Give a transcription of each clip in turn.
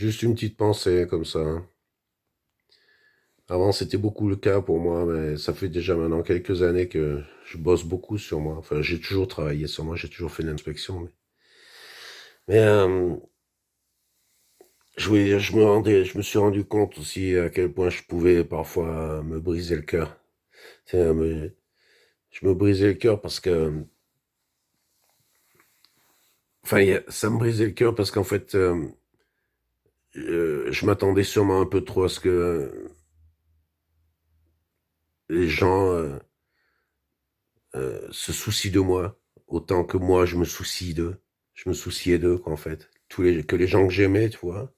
Juste une petite pensée comme ça, hein. Avant, c'était beaucoup le cas pour moi, mais ça fait déjà maintenant quelques années que je bosse beaucoup sur moi. Enfin, j'ai toujours travaillé sur moi, j'ai toujours fait de l'inspection. Mais je me suis rendu compte aussi à quel point je pouvais parfois me briser le cœur. Tu sais, je me brisais le cœur parce que, enfin, ça me brisait le cœur parce qu'en fait, je m'attendais sûrement un peu trop à ce que les gens se soucient de moi, autant que moi je me soucie d'eux. Je me souciais d'eux, quoi, en fait. Que les gens que j'aimais, tu vois.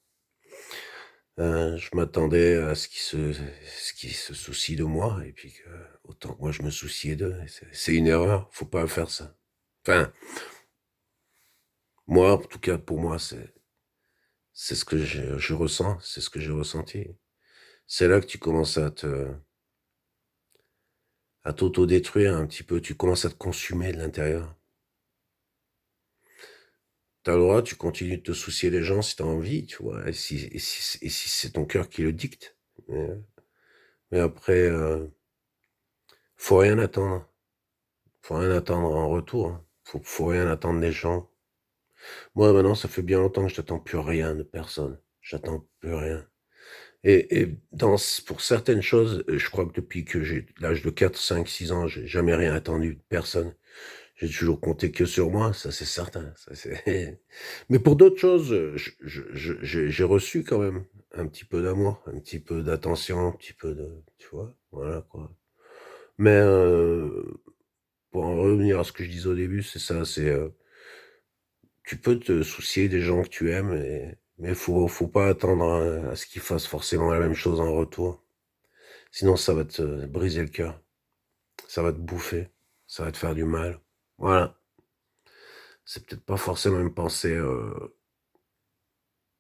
Je m'attendais à ce qu'ils se soucient de moi, et puis que, autant que moi je me souciais d'eux. C'est une erreur, faut pas faire ça. Enfin, moi, en tout cas, pour moi, c'est ce que je ressens, c'est ce que j'ai ressenti. C'est là que tu commences à t'auto-détruire un petit peu, tu commences à te consumer de l'intérieur. T'as le droit, tu continues de te soucier des gens si t'as envie, tu vois, et si c'est ton cœur qui le dicte. Mais, mais après, faut rien attendre. Faut rien attendre en retour, hein. Faut rien attendre des gens. Moi, maintenant, ça fait bien longtemps que je n'attends plus rien de personne. J'attends plus rien. Et pour certaines choses, je crois que depuis que j'ai l'âge de 4, 5, 6 ans, j'ai jamais rien attendu de personne. J'ai toujours compté que sur moi, ça c'est certain. Ça, mais pour d'autres choses, j'ai reçu quand même un petit peu d'amour, un petit peu d'attention, un petit peu de, tu vois, voilà quoi. Mais pour en revenir à ce que je disais au début, c'est ça, tu peux te soucier des gens que tu aimes, mais faut pas attendre à ce qu'ils fassent forcément la même chose en retour. Sinon, ça va te briser le cœur, ça va te bouffer, ça va te faire du mal. Voilà. C'est peut-être pas forcément une pensée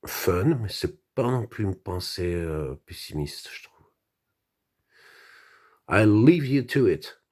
fun, mais c'est pas non plus une pensée pessimiste, je trouve. I leave you to it.